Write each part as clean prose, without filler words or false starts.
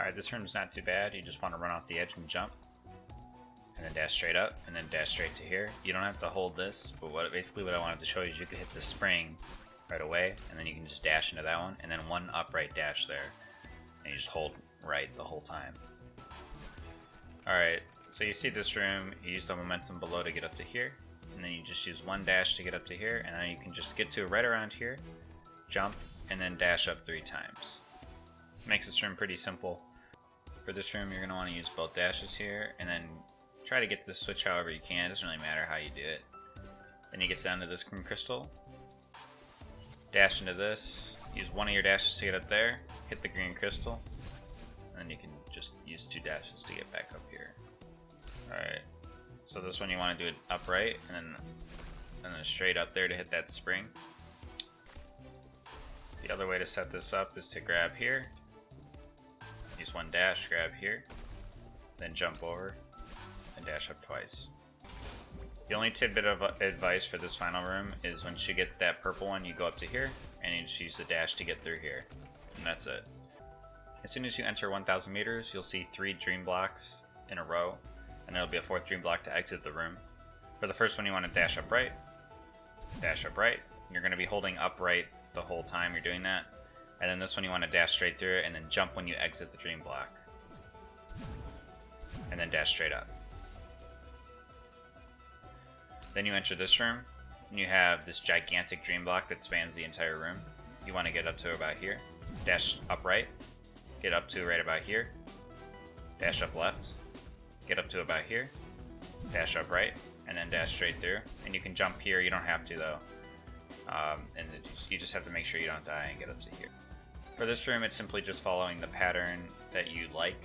Alright, this room's not too bad. You just want to run off the edge and jump. And then dash straight up, and then dash straight to here. You don't have to hold this, but basically what I wanted to show you is you could hit the spring right away, and then you can just dash into that one, and then one upright dash there. And you just hold right the whole time. Alright, so you see this room, you use the momentum below to get up to here, and then you just use one dash to get up to here, and then you can just get to right around here, jump, and then dash up 3 times. Makes this room pretty simple. For this room, you're going to want to use both dashes here, and then try to get this switch however you can. It doesn't really matter how you do it. Then you get down to this green crystal, dash into this, use one of your dashes to get up there, hit the green crystal, and then you can just use 2 dashes to get back up here. Alright, so this one you want to do it upright, and then straight up there to hit that spring. The other way to set this up is to grab here, use one dash, grab here, then jump over, and dash up twice. The only tidbit of advice for this final room is once you get that purple one, you go up to here, and you just use the dash to get through here. And that's it. As soon as you enter 1,000 meters, you'll see 3 dream blocks in a row, and there'll be a 4th dream block to exit the room. For the first one, you want to dash up right, dash up right. You're going to be holding upright the whole time you're doing that. And then this one, you want to dash straight through it, and then jump when you exit the dream block. And then dash straight up. Then you enter this room, and you have this gigantic dream block that spans the entire room. You want to get up to about here, dash up right, get up to right about here, dash up left, get up to about here, dash up right, and then dash straight through. And you can jump here, you don't have to though. And you just have to make sure you don't die and get up to here. For this room, it's simply just following the pattern that you like.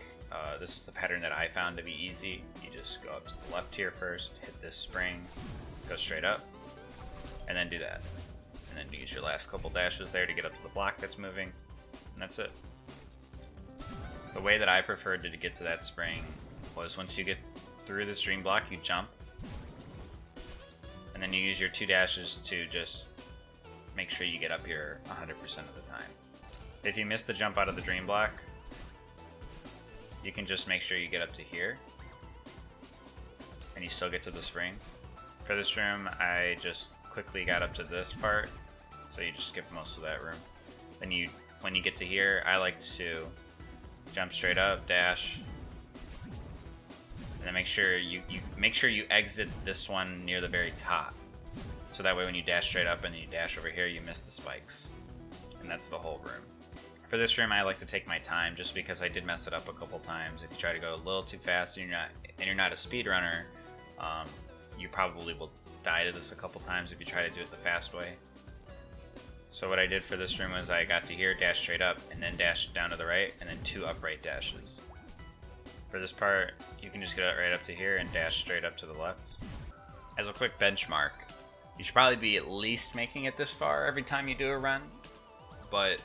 This is the pattern that I found to be easy. You just go up to the left here first, hit this spring, go straight up, and then do that. And then use your last couple dashes there to get up to the block that's moving, and that's it. The way that I preferred to get to that spring was once you get through this dream block, you jump, and then you use your 2 dashes to just make sure you get up here 100% of the time. If you miss the jump out of the dream block, you can just make sure you get up to here, and you still get to the spring. For this room, I just quickly got up to this part, so you just skip most of that room. Then when you get to here, I like to jump straight up, dash, and then make sure you exit this one near the very top. So that way when you dash straight up and you dash over here, you miss the spikes. And that's the whole room. For this room, I like to take my time just because I did mess it up a couple times. If you try to go a little too fast and you're not a speedrunner, you probably will die to this a couple times if you try to do it the fast way. So what I did for this room was I got to here, dash straight up, and then dash down to the right, and then 2 upright dashes. For this part, you can just get right up to here and dash straight up to the left. As a quick benchmark, you should probably be at least making it this far every time you do a run, but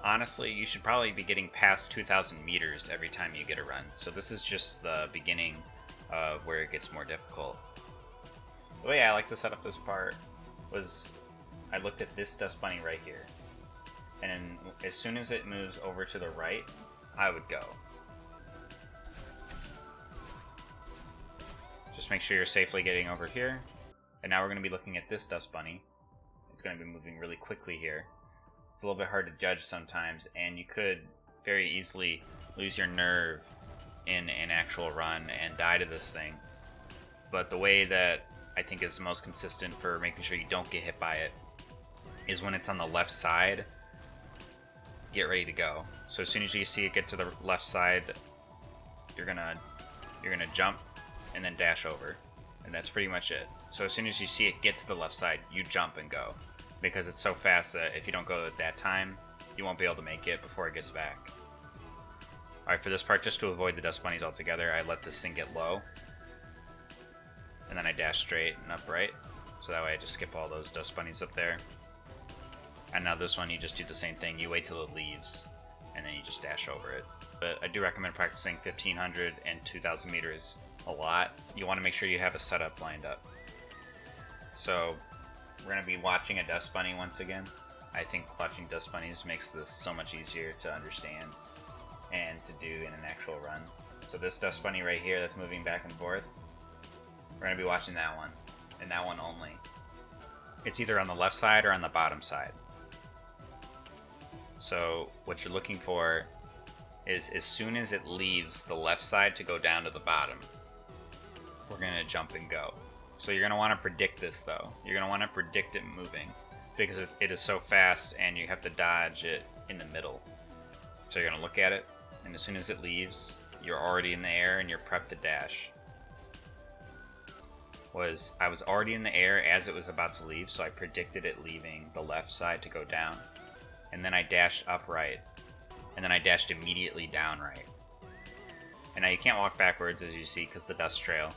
honestly, you should probably be getting past 2,000 meters every time you get a run. So this is just the beginning of where it gets more difficult. The way I like to set up this part was I looked at this dust bunny right here, and as soon as it moves over to the right, I would go. Just make sure you're safely getting over here. And now we're going to be looking at this dust bunny. It's going to be moving really quickly here. It's a little bit hard to judge sometimes, and you could very easily lose your nerve in an actual run and die to this thing. But the way that I think is the most consistent for making sure you don't get hit by it is when it's on the left side, get ready to go. So as soon as you see it get to the left side, you're gonna jump and then dash over, and that's pretty much it. So as soon as you see it get to the left side, you jump and go, because it's so fast that if you don't go at that time, you won't be able to make it before it gets back. Alright, for this part, just to avoid the dust bunnies altogether, I let this thing get low, and then I dash straight and upright, so that way I just skip all those dust bunnies up there. And now this one, you just do the same thing. You wait till it leaves, and then you just dash over it. But I do recommend practicing 1,500 and 2,000 meters a lot. You want to make sure you have a setup lined up. So we're going to be watching a dust bunny once again. I think watching dust bunnies makes this so much easier to understand. to do in an actual run. So this dust bunny right here that's moving back and forth, we're going to be watching that one, and that one only. It's either on the left side or on the bottom side. So what you're looking for is as soon as it leaves the left side to go down to the bottom, we're going to jump and go. So you're going to want to predict this though. You're going to want to predict it moving because it is so fast and you have to dodge it in the middle. So you're going to look at it, and as soon as it leaves, you're already in the air and you're prepped to dash. I was already in the air as it was about to leave, so I predicted it leaving the left side to go down. And then I dashed upright, and then I dashed immediately down right. And now you can't walk backwards as you see because the dust trail.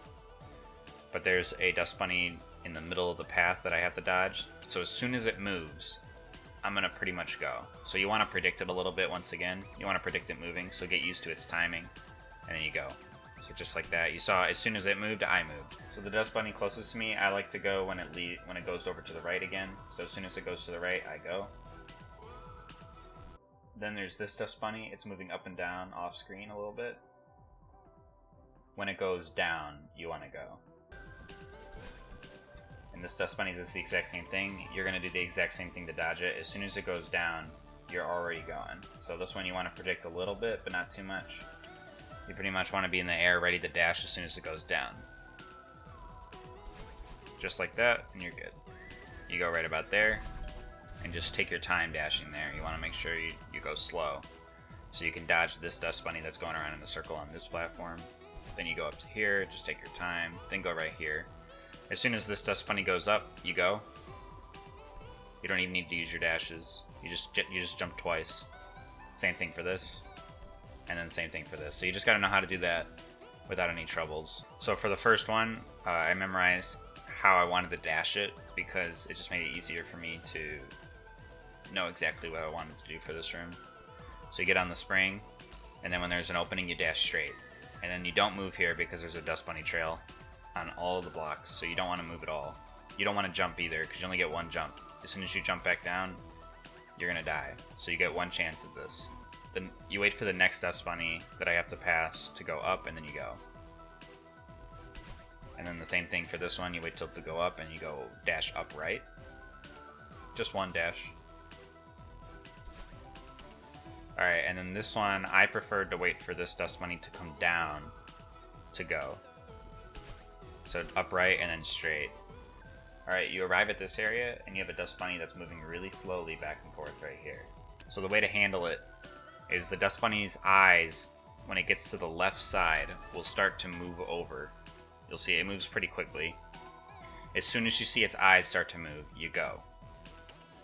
But there's a dust bunny in the middle of the path that I have to dodge. So as soon as it moves, I'm going to pretty much go. So you want to predict it a little bit once again. You want to predict it moving, so get used to its timing, and then you go. So just like that, you saw as soon as it moved, I moved. So the dust bunny closest to me, I like to go when it goes over to the right again. So as soon as it goes to the right, I go. Then there's this dust bunny. It's moving up and down off screen a little bit. When it goes down, you want to go. And this dust bunny does the exact same thing. You're going to do the exact same thing to dodge it. As soon as it goes down, you're already going. So this one you want to predict a little bit, but not too much. You pretty much want to be in the air ready to dash as soon as it goes down. Just like that, and you're good. You go right about there, and just take your time dashing there. You want to make sure you go slow. So you can dodge this dust bunny that's going around in a circle on this platform. Then you go up to here, just take your time, then go right here. As soon as this dust bunny goes up, you go. You don't even need to use your dashes. You just jump twice. Same thing for this. And then same thing for this. So you just gotta know how to do that without any troubles. So for the first one, I memorized how I wanted to dash it because it just made it easier for me to know exactly what I wanted to do for this room. So you get on the spring, and then when there's an opening, you dash straight. And then you don't move here because there's a dust bunny trail on all of the blocks, so you don't want to move at all. You don't want to jump either because you only get one jump. As soon as you jump back down, you're gonna die. So you get one chance at this. Then you wait for the next dust bunny that I have to pass to go up, and then you go. And then the same thing for this one. You wait till to go up, and you go dash upright. Just one dash. Alright, and then this one, I preferred to wait for this dust bunny to come down to go. So upright and then straight. Alright, you arrive at this area, and you have a dust bunny that's moving really slowly back and forth right here. So the way to handle it is the dust bunny's eyes, when it gets to the left side, will start to move over. You'll see it moves pretty quickly. As soon as you see its eyes start to move, you go.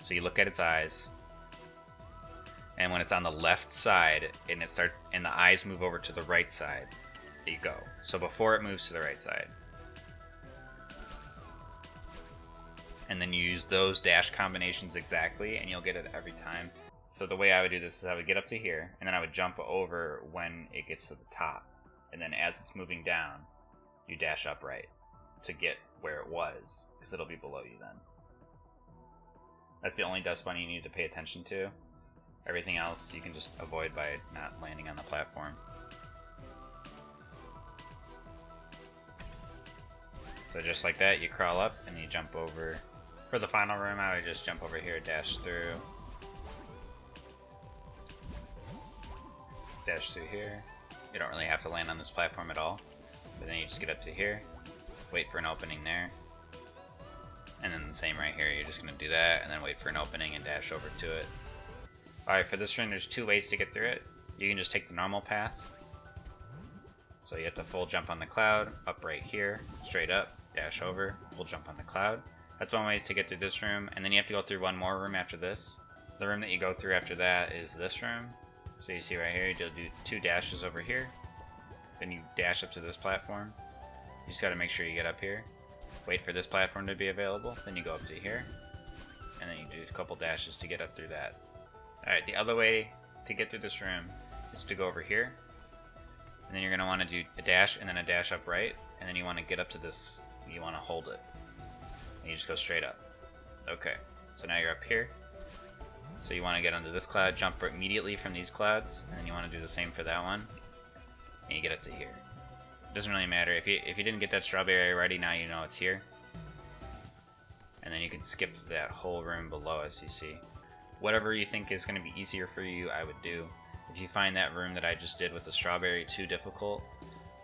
So you look at its eyes, and when it's on the left side and the eyes move over to the right side, you go. So before it moves to the right side. And then you use those dash combinations exactly, and you'll get it every time. So the way I would do this is I would get up to here, and then I would jump over when it gets to the top. And then as it's moving down, you dash upright to get where it was, because it'll be below you then. That's the only dust bunny you need to pay attention to. Everything else you can just avoid by not landing on the platform. So just like that, you crawl up and you jump over. For the final room, I would just jump over here, dash through. Dash through here. You don't really have to land on this platform at all. But then you just get up to here, wait for an opening there. And then the same right here, you're just going to do that, and then wait for an opening and dash over to it. Alright, for this room, there's two ways to get through it. You can just take the normal path. So you have to full jump on the cloud, up right here, straight up, dash over, full jump on the cloud. That's one way to get through this room, and then you have to go through one more room after this. The room that you go through after that is this room. So you see right here, you'll do two dashes over here. Then you dash up to this platform. You just gotta make sure you get up here. Wait for this platform to be available, then you go up to here. And then you do a couple dashes to get up through that. Alright, the other way to get through this room is to go over here. And then you're gonna wanna do a dash and then a dash up right. And then you wanna get up to this, you wanna hold it. And you just go straight up. Okay, so now you're up here. So you want to get onto this cloud, jump immediately from these clouds, and then you want to do the same for that one, and you get up to here. It doesn't really matter. If you didn't get that strawberry already, now you know it's here. And then you can skip that whole room below, as you see. Whatever you think is going to be easier for you, I would do. If you find that room that I just did with the strawberry too difficult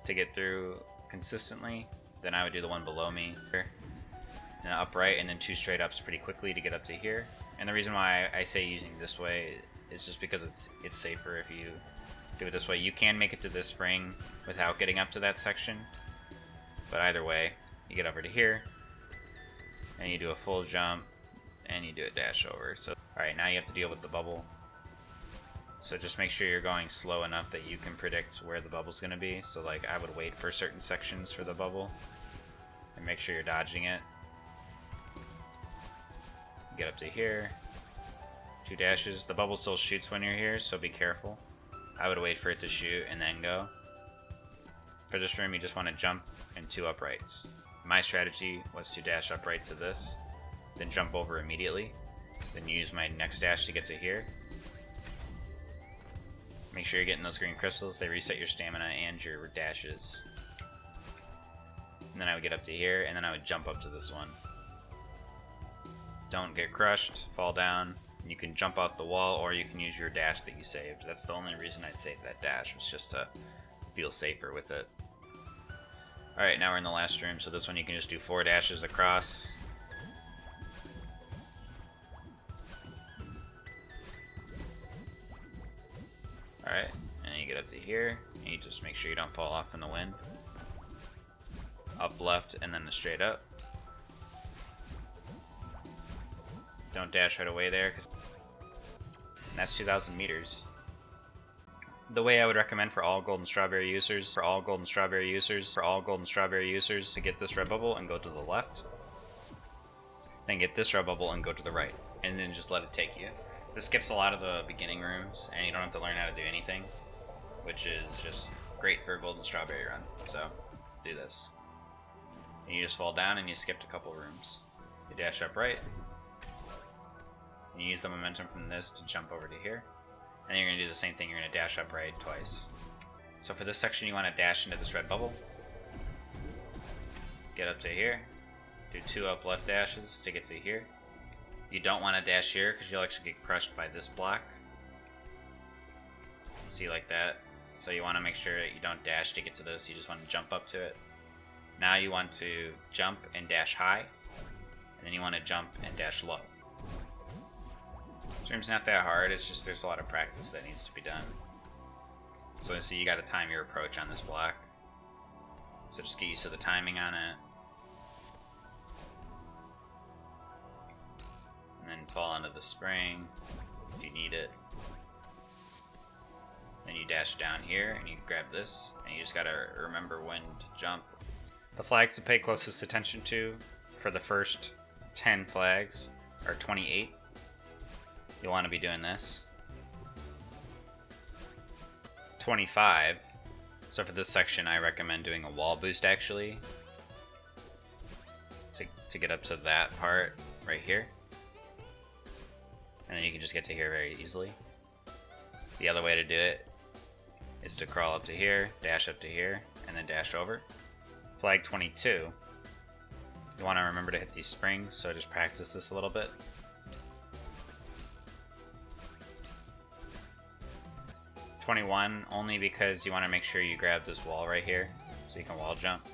to get through consistently, then I would do the one below me. And upright, and then 2 straight ups pretty quickly to get up to here. And the reason why I say using this way is just because it's safer if you do it this way. You can make it to this spring without getting up to that section, but either way, you get over to here, and you do a full jump, and you do a dash over. So, alright, now you have to deal with the bubble. So just make sure you're going slow enough that you can predict where the bubble's going to be. So like I would wait for certain sections for the bubble and make sure you're dodging it. Get up to here, 2 dashes. The bubble still shoots when you're here, so be careful. I would wait for it to shoot and then go. For this room, you just want to jump and 2 uprights. My strategy was to dash upright to this, then jump over immediately, then use my next dash to get to here. Make sure you're getting those green crystals. They reset your stamina and your dashes. And then I would get up to here, and then I would jump up to this one. Don't get crushed, fall down. You can jump off the wall, or you can use your dash that you saved. That's the only reason I saved that dash, was just to feel safer with it. Alright, now we're in the last room, so this one you can just do 4 dashes across. Alright, and then you get up to here, and you just make sure you don't fall off in the wind. Up, left, and then the straight up. Don't dash right away there, and that's 2,000 meters. The way I would recommend for all golden strawberry users, to get this red bubble and go to the left, then get this red bubble and go to the right, and then just let it take you. This skips a lot of the beginning rooms, and you don't have to learn how to do anything, which is just great for a golden strawberry run. So do this. And you just fall down and you skipped a couple rooms. You dash up right, and you use the momentum from this to jump over to here. And then you're going to do the same thing, you're going to dash up right twice. So for this section you want to dash into this red bubble. Get up to here. Do 2 up left dashes to get to here. You don't want to dash here because you'll actually get crushed by this block. See, like that. So you want to make sure that you don't dash to get to this, you just want to jump up to it. Now you want to jump and dash high. And then you want to jump and dash low. This room's not that hard, it's just there's a lot of practice that needs to be done. So you gotta time your approach on this block. So just get used to the timing on it. And then fall onto the spring if you need it. Then you dash down here and you grab this, and you just gotta remember when to jump. The flags to pay closest attention to for the first 10 flags are 28. You'll want to be doing this. 25. So for this section, I recommend doing a wall boost actually, to get up to that part right here. And then you can just get to here very easily. The other way to do it is to crawl up to here, dash up to here, and then dash over. Flag 22. You want to remember to hit these springs, so just practice this a little bit. 21, only because you want to make sure you grab this wall right here, so you can wall jump.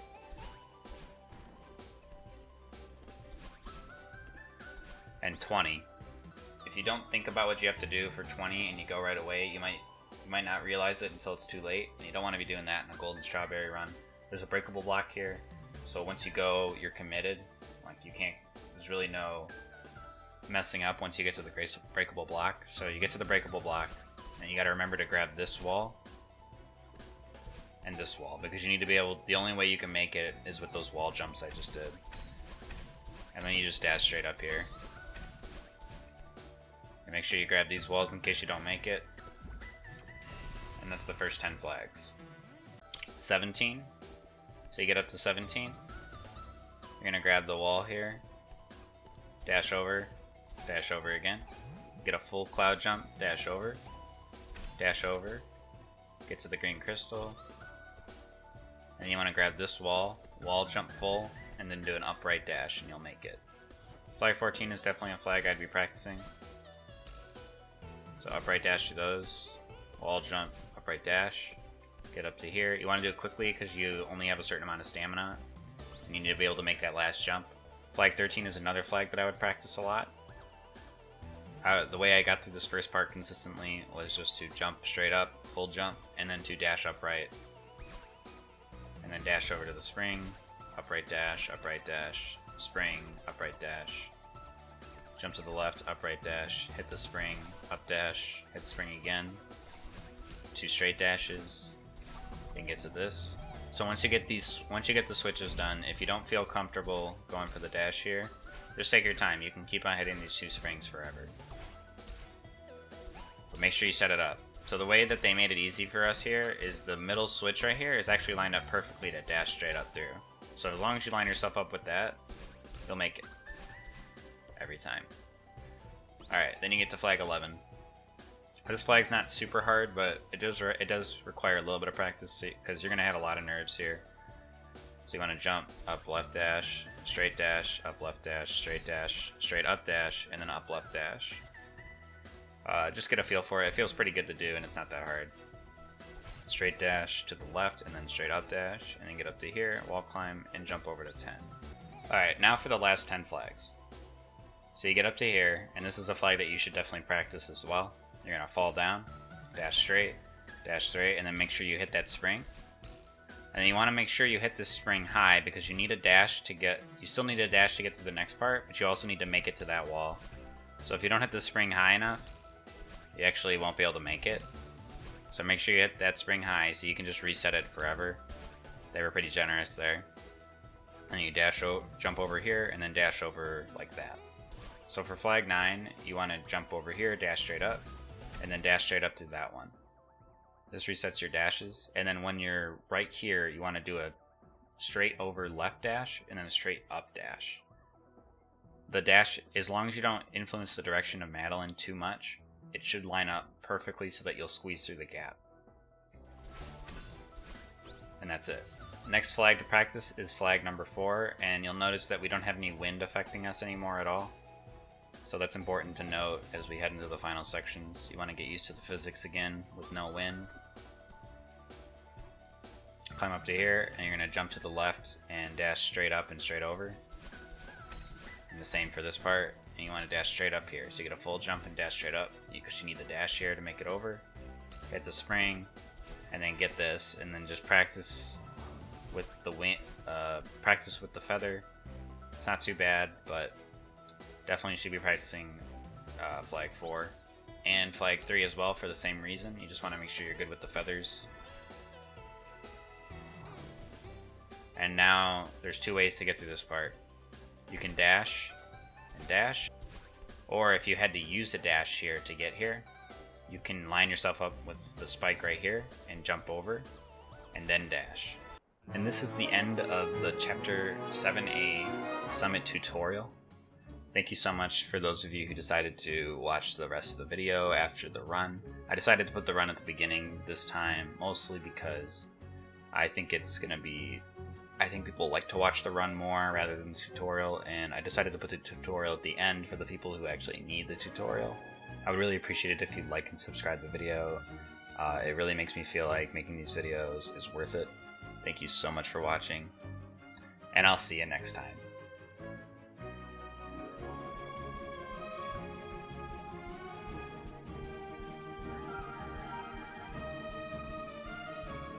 And 20. If you don't think about what you have to do for 20 and you go right away, you might not realize it until it's too late, and you don't want to be doing that in a golden strawberry run. There's a breakable block here, so once you go, you're committed. Like you can't, there's really no messing up once you get to the breakable block. So you get to the breakable block, and you got to remember to grab this wall and this wall, because you need to be able, the only way you can make it is with those wall jumps I just did. And then you just dash straight up here. And make sure you grab these walls in case you don't make it. And that's the first 10 flags. 17. So you get up to 17. You're gonna grab the wall here, dash over again. get a full cloud jump, dash over, get to the green crystal, and you want to grab this wall jump full, and then do an upright dash and you'll make it. Flag 14 is definitely a flag I'd be practicing. So upright dash to those, wall jump, upright dash, get up to here. You want to do it quickly because you only have a certain amount of stamina. You need to be able to make that last jump. Flag 13 is another flag that I would practice a lot. The way I got through this first part consistently was just to jump straight up, full jump, and then to dash upright. And then dash over to the spring, upright dash, spring, upright dash. Jump to the left, upright dash, hit the spring, up dash, hit the spring again. 2 straight dashes, then get to this. So once you get the switches done, if you don't feel comfortable going for the dash here, just take your time. You can keep on hitting these 2 springs forever. But make sure you set it up. So the way that they made it easy for us here is the middle switch right here is actually lined up perfectly to dash straight up through. So as long as you line yourself up with that, you'll make it. Every time. Alright, then you get to flag 11. This flag's not super hard, but it does require a little bit of practice because you're going to have a lot of nerves here. So you want to jump, up left dash, up left dash, straight up dash, and then up left dash. Just get a feel for it. It feels pretty good to do and it's not that hard. Straight dash to the left and then straight up dash, and then get up to here, wall climb, and jump over to 10. Alright, now for the last 10 flags. So you get up to here, and this is a flag that you should definitely practice as well. You're going to fall down, dash straight, and then make sure you hit that spring. And then you want to make sure you hit this spring high because you need a dash to get, you still need a dash to get to the next part, but you also need to make it to that wall. So if you don't hit the spring high enough, you actually won't be able to make it. So make sure you hit that spring high so you can just reset it forever. They were pretty generous there. And you jump over here and then dash over like that. So for flag 9, you want to jump over here, dash straight up, and then dash straight up to that one. This resets your dashes, and then when you're right here, you want to do a straight over left dash and then a straight up dash. The dash, as long as you don't influence the direction of Madeline too much, it should line up perfectly so that you'll squeeze through the gap. And that's it. Next flag to practice is flag number 4, and you'll notice that we don't have any wind affecting us anymore at all. So that's important to note as we head into the final sections. You want to get used to the physics again with no wind. Climb up to here, and you're going to jump to the left and dash straight up and straight over. And the same for this part. And you want to dash straight up here. So you get a full jump and dash straight up because you need the dash here to make it over. Hit the spring, and then get this, and then just practice with the practice with the feather. It's not too bad, but definitely should be practicing flag 4 and flag 3 as well for the same reason. You just want to make sure you're good with the feathers. And now there's 2 ways to get through this part. You can dash and dash, or if you had to use a dash here to get here, you can line yourself up with the spike right here and jump over and then dash. And this is the end of the Chapter 7A Summit tutorial. Thank you so much for those of you who decided to watch the rest of the video after the run. I decided to put the run at the beginning this time, mostly because I think people like to watch the run more rather than the tutorial, and I decided to put the tutorial at the end for the people who actually need the tutorial. I would really appreciate it if you'd like and subscribe the video. It really makes me feel like making these videos is worth it. Thank you so much for watching, and I'll see you next time.